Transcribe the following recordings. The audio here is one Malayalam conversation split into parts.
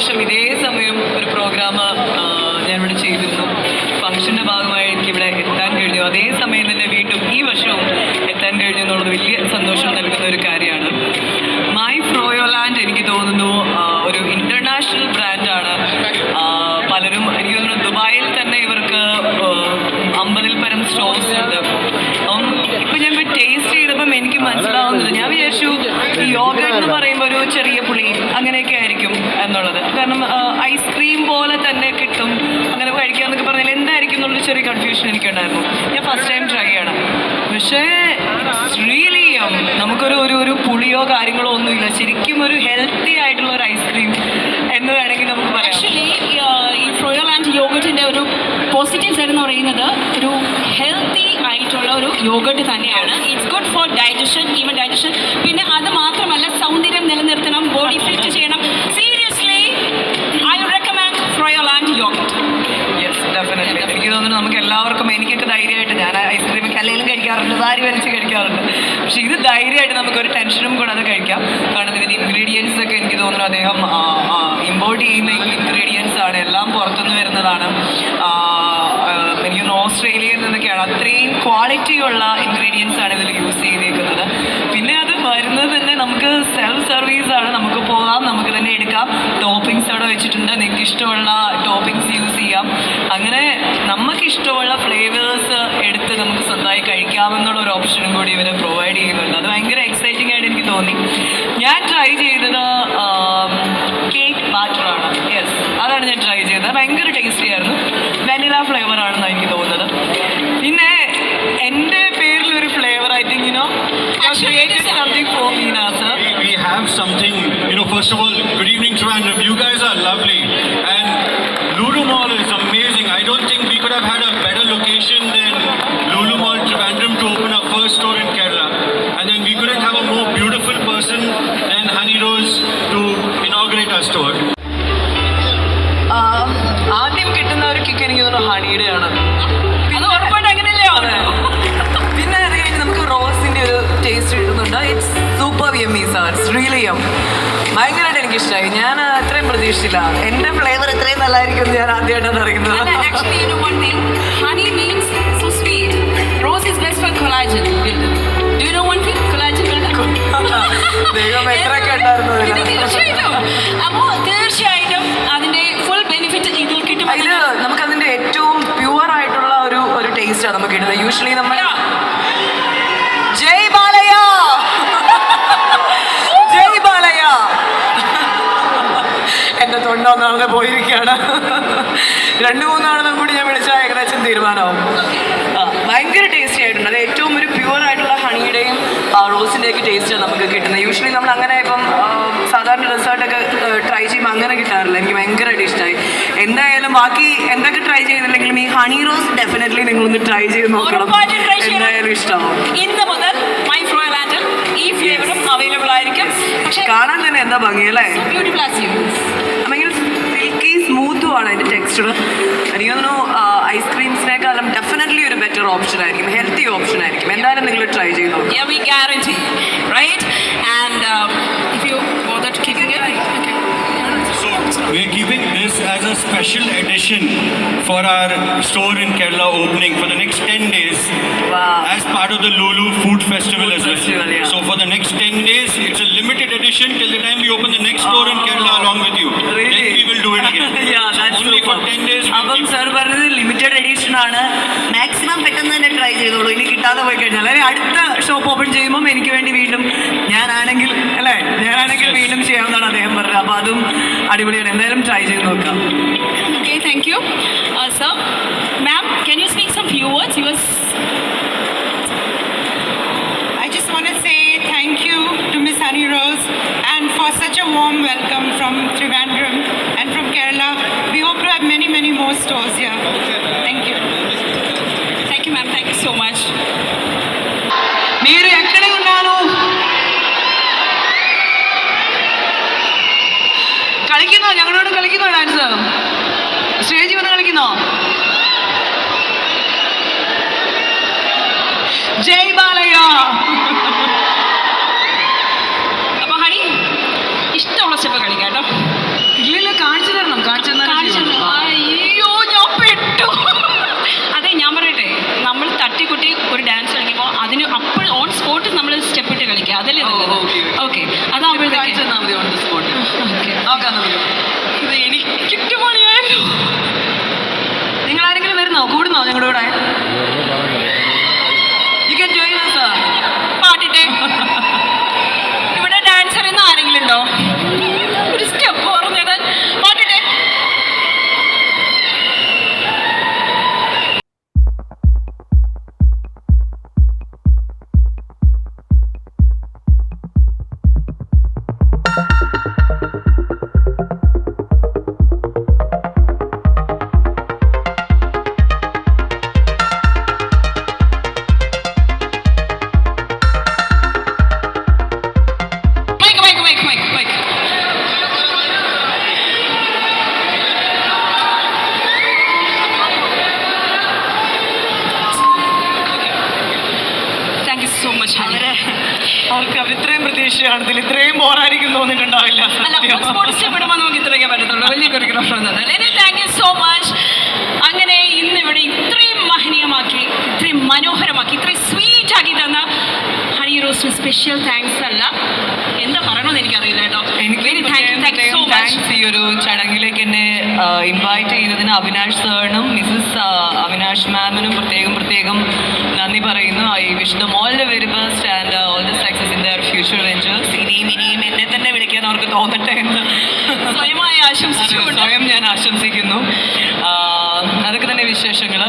വർഷം ഇതേ സമയം ഒരു പ്രോഗ്രാം ഞാനിവിടെ ചെയ്തിരുന്നു. ഫംഗ്ഷൻ്റെ ഭാഗമായി എനിക്കിവിടെ എത്താൻ കഴിഞ്ഞു. അതേ സമയം തന്നെ വീണ്ടും ഈ വർഷവും എത്താൻ കഴിഞ്ഞു എന്നുള്ളത് വലിയ സന്തോഷം നൽകുന്ന ഒരു കാര്യമാണ്. മൈ ഫ്രോയോലാൻഡ് എനിക്ക് തോന്നുന്നു ഒരു ഇൻ്റർനാഷണൽ ബ്രാൻഡാണ്. പലരും എനിക്ക് തോന്നുന്നു ദുബായിൽ തന്നെ ഇവർക്ക് 50-ൽ പരം സ്റ്റോഴ്സ് ഉണ്ട്. അപ്പം ഇപ്പം ഞാൻ ടേസ്റ്റ് ചെയ്തപ്പം എനിക്ക് മനസ്സിലാവുന്നത്, ഞാൻ വിചാരിച്ചു ഈ യോഗട്ട് എന്ന് പറയുമ്പോൾ ഒരു ചെറിയ പുളി അങ്ങനെയൊക്കെ ആയിരിക്കും എന്നുള്ളത്. കാരണം ഐസ്ക്രീം പോലെ തന്നെ കിട്ടും അങ്ങനെ കഴിക്കാമെന്നൊക്കെ പറഞ്ഞാൽ എന്തായിരിക്കും എന്നുള്ളൊരു ചെറിയ കൺഫ്യൂഷൻ എനിക്കുണ്ടായിരുന്നു. ഞാൻ ഫസ്റ്റ് ടൈം ട്രൈ ചെയ്യണം. പക്ഷേ റിയലി നമുക്കൊരു ഒരു ഒരു പുളിയോ കാര്യങ്ങളോ ഒന്നുമില്ല. ശരിക്കും ഒരു ഹെൽത്തി ആയിട്ടുള്ള ഒരു ഐസ്ക്രീം എന്ന് വേണമെങ്കിൽ നമുക്ക് പറയാം. ആക്ച്വലി ഈ ഫ്രോയോലാൻഡ് യോഗട്ടിൻ്റെ ഒരു പോസിറ്റീവ് സൈഡ് എന്ന് പറയുന്നത് ഒരു ഹെൽത്തി ആയിട്ടുള്ള ഒരു യോഗട്ട് തന്നെയാണ്. It's good for digestion, even digestion. പിന്നെ അത് മാത്രമല്ല സൗന്ദര്യം നിലനിർത്തണം, ബോഡി ഫിറ്റ് ചെയ്യണം. Seriously I recommend Froyoland yoghurt. Yes, definitely. എനിക്ക് തോന്നുന്നു നമുക്ക് എല്ലാവർക്കും, എനിക്കൊക്കെ ധൈര്യമായിട്ട്, ഞാൻ ഐസ്ക്രീം കല്ലയിലും കഴിക്കാറുണ്ട്, വാരി വലിച്ച് കഴിക്കാറുണ്ട്. പക്ഷേ ഇത് ധൈര്യമായിട്ട് നമുക്കൊരു ടെൻഷനും കൂടാതെ കഴിക്കാം. കാരണം ഇതിൻ്റെ ഇൻഗ്രീഡിയൻസ് ഒക്കെ എനിക്ക് തോന്നുന്നു അദ്ദേഹം ഇമ്പോർട്ട് ചെയ്യുന്ന ഇൻഗ്രീഡിയൻസ് ആണ്, എല്ലാം പുറത്തുനിന്ന് വരുന്നതാണ്. എനിക്ക് ഓസ്ട്രേലിയയിൽ നിന്നൊക്കെയാണ്. അത്രയും ക്വാളിറ്റിയുള്ള ഇൻഗ്രീഡിയൻസ് ആണ് ഇതിൽ യൂസ് ചെയ്തേക്കുന്നത്. പിന്നെ അത് വരുന്നത് തന്നെ നമുക്ക് സെൽഫ് സർവീസ് ആണ്. നമുക്ക് പോകാം, നമുക്ക് തന്നെ എടുക്കാം. ടോപ്പിങ്സ് അവിടെ വെച്ചിട്ടുണ്ട്, നിങ്ങൾക്ക് ഇഷ്ടമുള്ള ടോപ്പിങ്സ് യൂസ് ചെയ്യാം. അങ്ങനെ നമുക്കിഷ്ടമുള്ള ഫ്ലേവേഴ്സ് എടുത്ത് നമുക്ക് സ്വന്തമായി കഴിക്കാമെന്നുള്ള ഒരു ഓപ്ഷനും കൂടി ഇവർ പ്രൊവൈഡ് ചെയ്യുന്നുണ്ട്. അത് ഭയങ്കര എക്സൈറ്റിംഗ് ആയിട്ട് എനിക്ക് തോന്നി. ഞാൻ ട്രൈ ചെയ്തത് കേക്ക് ബാറ്ററാണ്. യെസ്, അതാണ് ഞാൻ ട്രൈ ചെയ്തത്. ഭയങ്കര ടേസ്റ്റി ആയിരുന്നു. വാനില ഫ്ലേവറാണെന്നാണ് എനിക്ക് തോന്നുന്നത്. പിന്നെ എൻ്റെ പേരിൽ ഒരു flavour, I think created something for me, Nasser. We have something, first of all, good evening Trivandrum. You guys are lovely and Lulu Mall is amazing. I don't think we could have had a better location than Lulu Mall Trivandrum to open our first store in Kerala. And then we couldn't have a more beautiful person than Honey Rose to inaugurate our store. ആദ്യം കിട്ടുന്ന ഒരു കിക്ക് എനിക്ക് തോന്നുന്നു ഹണിയുടെയാണ്. അത് ഉറപ്പായിട്ട് അങ്ങനെയല്ലേ? പിന്നെ അത് കഴിഞ്ഞ് നമുക്ക് റോസിൻ്റെ ഒരു ടേസ്റ്റ് കിട്ടുന്നുണ്ട്. It's super yummy sir, it's really യം. ഭയങ്കരമായിട്ട് എനിക്കിഷ്ടമായി. ഞാൻ അത്രയും പ്രതീക്ഷിച്ചില്ല എൻ്റെ ഫ്ലേവർ ഇത്രയും നല്ലതായിരിക്കും എന്ന് ഞാൻ ആദ്യമായിട്ടാണ് അറിയുന്നത്. Actually, you know one thing, honey means so sweet. Rose is best for collagen builder. Do you know one thing? Collagen builder. ദൈവം എത്രയൊക്കെ ഉണ്ടായിരുന്നു. തീർച്ചയായിട്ടും. അപ്പോൾ തീർച്ചയായിട്ടും അതിൻ്റെ ഫുൾ ബെനിഫിറ്റ് ഇതിൽ കിട്ടും. ഇത് നമുക്കതിൻ്റെ ഏറ്റവും പ്യുവർ ആയിട്ടുള്ള ഒരു ടേസ്റ്റാണ് നമുക്ക് കിട്ടുന്നത്. യൂഷ്വലി നമ്മൾ ജയ് ബാലയ്യ, ജയ് ബാലയ്യ. എൻ്റെ തൊണ്ട ഒന്നാമത് പോയിരിക്കുകയാണ്. 2-3 ആണെന്നും കൂടി ഞാൻ വിളിച്ചാൽ ഏകദേശം തീരുമാനമാവും. ഭയങ്കര ടേസ്റ്റി ആയിട്ടുണ്ട്. അത് ഏറ്റവും ഒരു പ്യുവർ ആയിട്ടുള്ള ഹണിയുടെയും റോസിൻ്റെയൊക്കെ ടേസ്റ്റാണ് നമുക്ക് കിട്ടുന്നത്. യൂഷ്വലി നമ്മൾ അങ്ങനെ ഇപ്പം സാധാരണ ഡെസേർട്ടൊക്കെ ട്രൈ ചെയ്യുമ്പോൾ അങ്ങനെ കിട്ടാറില്ല. എനിക്ക് ഭയങ്കരമായിട്ട് ഇഷ്ടമായി. എന്തായാലും ബാക്കി എന്തൊക്കെ ട്രൈ ചെയ്യുന്നില്ലെങ്കിലും ഈ ഹണി റോസ് ഡെഫിനറ്റ്ലി നിങ്ങളൊന്ന് ട്രൈ ചെയ്ത് നോക്കണം. എന്തായാലും ഇഷ്ടമാവും. ഇന്ന് മുതൽ മൈ ഫ്രോയോലാൻഡിൽ ഈ ഫ്ലേവറും അവൈലബിൾ ആയിരിക്കും. പക്ഷേ കാണാൻ തന്നെ എന്താ ഭംഗി അല്ലേ? Beautiful as you. ഭയങ്കര സിൽക്കി സ്മൂത്തും ആണ് അതിൻ്റെ ടെക്സ്ചർ. എനിക്ക് തോന്നുന്നു ഐസ്ക്രീംസിനേക്കാളും ഡെഫിനറ്റ്ലി ഒരു ബെറ്റർ ഓപ്ഷൻ ആയിരിക്കും, ഹെൽത്തി ഓപ്ഷൻ ആയിരിക്കും. എന്തായാലും നിങ്ങൾ ട്രൈ ചെയ്ത് നോക്കാം. Yeah, we guarantee, right? And if you bother to keeping it, okay. So we're keeping this as a special edition for our store in Kerala opening for the next 10 days. Wow. As part of the Lulu Food Festival as well. Yeah. So for the next 10 days, it's a limited edition till the time we open the next store in Kerala along with you. Really? Then we will do it again. Yeah, that's only super. for 10 days. അപ്പം സാർ പറഞ്ഞത് ലിമിറ്റഡ് എഡിഷൻ ആണ്. മാക്സിമം പെട്ടെന്ന് തന്നെ ട്രൈ ചെയ്തോളൂ. ഇനി കിട്ടാതെ പോയി കഴിഞ്ഞാൽ അല്ലെങ്കിൽ അടുത്ത ഷോപ്പ് ഓപ്പൺ ചെയ്യുമ്പം എനിക്ക് വേണ്ടി വീണ്ടും ഞാനാണെങ്കിൽ വീണ്ടും ചെയ്യാമെന്നാണ് അദ്ദേഹം പറഞ്ഞത്. അപ്പോൾ അതും അടിപൊളിയാണ്. എന്തായാലും ട്രൈ ചെയ്ത് നോക്കാം. Okay, thank you. Sir, ma'am, can you speak some few words? I just want to say thank you to Miss Honey Rose and for such a warm welcome from Trivandrum and from Kerala. We hope to have many, many more stores here. Thank you. Thank you, ma'am. Thank you so much. మీరు ఎక్కడ ఉన్నారు? കളിക്കുന്നോ? ഞങ്ങളോട് കളിക്കുന്നോ ഡാൻസ്? സ്റ്റേജിൽ വന്ന് കളിക്കുന്നോ? ജയ് ബാലയ്യ. അപ്പോൾ ഹണി ഇഷ്ടമുള്ള സ്റ്റെപ്പ് കളിക്കാം കേട്ടോ. ഇല്ലില്ല, നമ്മുടെ കൂടെ? You can join us, sir. പാട്ടിട്ടെ. ഇവിടെ ഡാൻസർ എന്ന് ആരെങ്കിലും ഉണ്ടോ? ഒരു സ്റ്റെപ്പ് പറഞ്ഞത് പാട്ടിട്ടെ. Mike. Thank you so much, honey. അവർക്ക് ഇത്രയും പ്രതീക്ഷ കാണത്തില്ല, ഇത്രയും ബോറായിരിക്കും തോന്നിയിട്ടുണ്ടാവില്ല. അല്ല, സ്പോർട്സ് സ്റ്റെപ്പ് ഇടുമ്പോൾ നമുക്ക് ഇത്രയൊക്കെ പറ്റത്തുള്ളൂ. വലിയ കൊറിയോഗ്രാഫർ എന്നല്ല. Thank you so much. അങ്ങനെ ഇന്ന് ഇവിടെ ഇത്രയും മഹനീയമാക്കി, ഇത്രയും മനോഹരമാക്കി, ഇത്രയും സ്വീറ്റ് ആക്കി തന്ന ഹണി റോസിന് സ്പെഷ്യൽ താങ്ക്സ് അല്ല, എന്താ പറയണമെന്ന് എനിക്കറിയില്ല കേട്ടോ. എനിക്ക് താങ്ക്സ് ഈ ഒരു ചടങ്ങിലേക്ക് എന്നെ ഇൻവൈറ്റ് ചെയ്തതിന് അവിനാഷ് സാറിനും മിസ്സസ് അവിനാഷ് മാമിനും പ്രത്യേകം നന്ദി പറയുന്നു. I wish them all the very best and all the success in there future ventures. ഇനിയും എന്നെ തന്നെ വിളിക്കാൻ അവർക്ക് തോന്നട്ടെ എന്ന് സ്വയം ഞാൻ ആശംസിക്കുന്നു. അതൊക്കെ തന്നെ വിശേഷങ്ങൾ.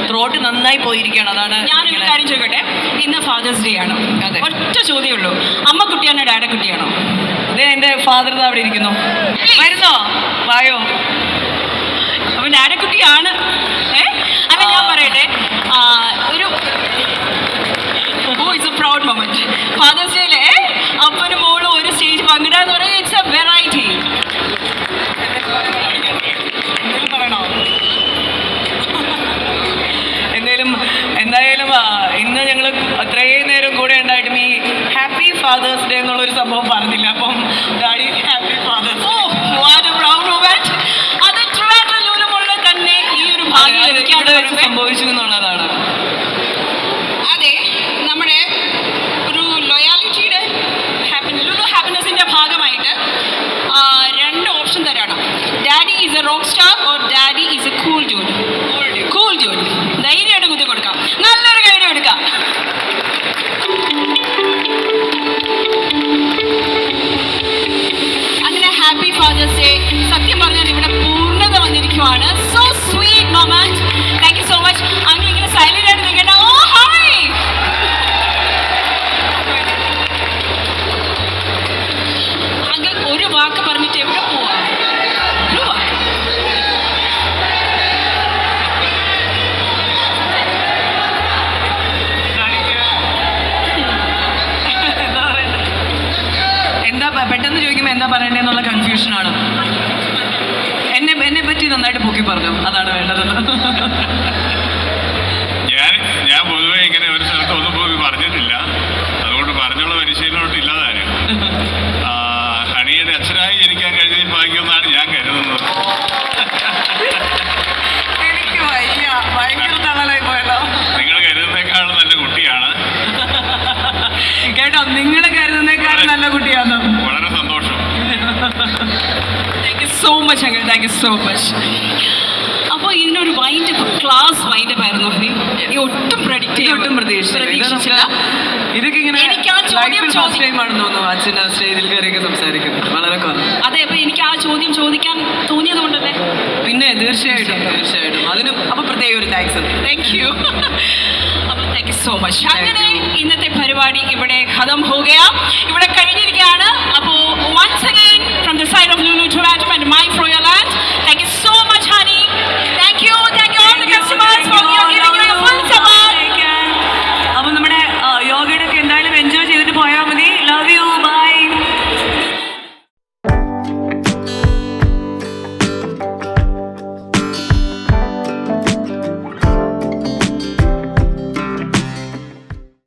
ത്രോട്ട് നന്നായി പോയിരിക്കുകയാണ്. അതാണ് ഞാനൊരു കാര്യം ചോദിക്കട്ടെ. ഇന്ന് ഫാദേഴ്സ് ഡേ ആണ്. അതെ. ഒറ്റ ചോദ്യമുള്ളൂ, അമ്മ കുട്ടിയാണോ ഡാഡ കുട്ടിയാണോ? അതെ, എൻ്റെ ഫാദർ അവിടെ ഇരിക്കുന്നു. വരുന്നോ? വായോ. അവൻ ഡാഡക്കുട്ടിയാണ്. അല്ല, ഞാൻ പറയട്ടെ, ഒരു it's a proud moment. Father's ഡേയിലെ അപ്പനും മോളും ഒരു സ്റ്റേജ് പങ്കിടുക എന്ന് പറയുന്നത് ഇറ്റ്സ് എ വെറൈറ്റി. പറയണോ? എന്തായാലും ഇന്ന് ഞങ്ങൾ അത്രയും നേരം കൂടെ ഉണ്ടായിട്ടും ഈ ഹാപ്പി ഫാദേഴ്സ് ഡേ എന്നുള്ളൊരു സംഭവം പറഞ്ഞില്ല. അപ്പം ഡാഡി ഹാപ്പി ഫാദേഴ്സ് ഡേ. അത് ട്രിവാൻഡ്രം ലുലു മോളിൽ തന്നെ ഈ ഒരു ഭാഗ്യം സംഭവിച്ചു എന്നുള്ളതാണ്. അതെ, നമ്മുടെ ഒരു ലോയാലിറ്റിയുടെ ലുലു ഹാപ്പിനെസിന്റെ ഭാഗമായിട്ട് 2 ഓപ്ഷൻ തരാണ്. Daddy is a rock star or daddy is a cool dude. Cool dude. ധൈര്യമായിട്ട് കുത്തി കൊടുക്കാം. നല്ലൊരു കൈഡി എടുക്കാം. അങ്ങനെ ഹാപ്പി ഫാദേഴ്സ് ഡേ. സത്യം പറഞ്ഞാൽ ഇവിടെ പൂർണ്ണത വന്നിരിക്കുവാണ്. So sweet moment. Thank you so much. അങ്ങനെ ഇങ്ങനെ സൈലന്റ് ആയിട്ട് നിൽക്കേണ്ട. Oh hi. അങ്ങനെ ഒരു വാക്ക് പറഞ്ഞിട്ട് എവിടെ പോവാ? ഒരു വാക്ക്. എന്താ പെട്ടെന്ന് ചോദിക്കുമ്പോൾ എന്താ പറയണ്ടേന്നുള്ള കൺഫ്യൂഷനാണ്. എന്നെ പറ്റി നന്നായിട്ട് പൊക്കി പറഞ്ഞു. അതാണ് വേണ്ടത്. ഞാൻ പൊതുവെ ഇങ്ങനെ ഒരു സ്ഥലത്ത് ഒന്നും പോയി പറഞ്ഞിട്ടില്ല. അതുകൊണ്ട് പറഞ്ഞുള്ള പരിശീലനോട്ട് ഇല്ലാതാരും. ഹണിയുടെ അച്ഛനായി ജനിക്കാൻ കഴിഞ്ഞതിൽ ഭാഗ്യമെന്നാണ് ഞാൻ കരുതുന്നത്. എനിക്ക് വയ്യ, ഭയങ്കര തള്ളലായി പോയല്ലോ. നിങ്ങൾ കരുതുന്നേക്കാളും നല്ല കുട്ടിയാണ് കേട്ടോ. നിങ്ങൾ കരുതുന്നേക്കാളും നല്ല കുട്ടിയാണ്. വളരെ സന്തോഷം. Thank you so much uncle. Thank you so much. അപ്പോൾ ഇതിനൊരു ക്ലാസ് വൈൻഡപ്പ് ആയിരുന്നു. ഒട്ടും ഒട്ടും പ്രതീക്ഷിച്ചില്ല. ഇതൊക്കെ ഇങ്ങനെ എനിക്ക് ആ ചോദ്യം ഫസ്റ്റ് ടൈം ആണെന്ന് തോന്നുന്നു അച്ഛൻ സ്റ്റേജിൽ കയറിയൊക്കെ സംസാരിക്കുന്നത്. വളരെ കുറവ്. അതെ, അപ്പൊ എനിക്ക് ആ ചോദ്യം ചോദിക്കാൻ തോന്നിയത് കൊണ്ടല്ലേ. പിന്നെ തീർച്ചയായിട്ടും അതിന് അപ്പൊ പ്രത്യേക ഒരു താങ്ക്സ്. Thank you. അപ്പോൾ താങ്ക് യു സോ മച്ച്. അങ്ങനെ ഇന്നത്തെ പരിപാടി ഇവിടെ ഖതം ഹോ ഗയാ. ഇവിടെ കഴിഞ്ഞിരിക്കുകയാണ്. അപ്പോൾ once again from the side of Lulu Trivandrum and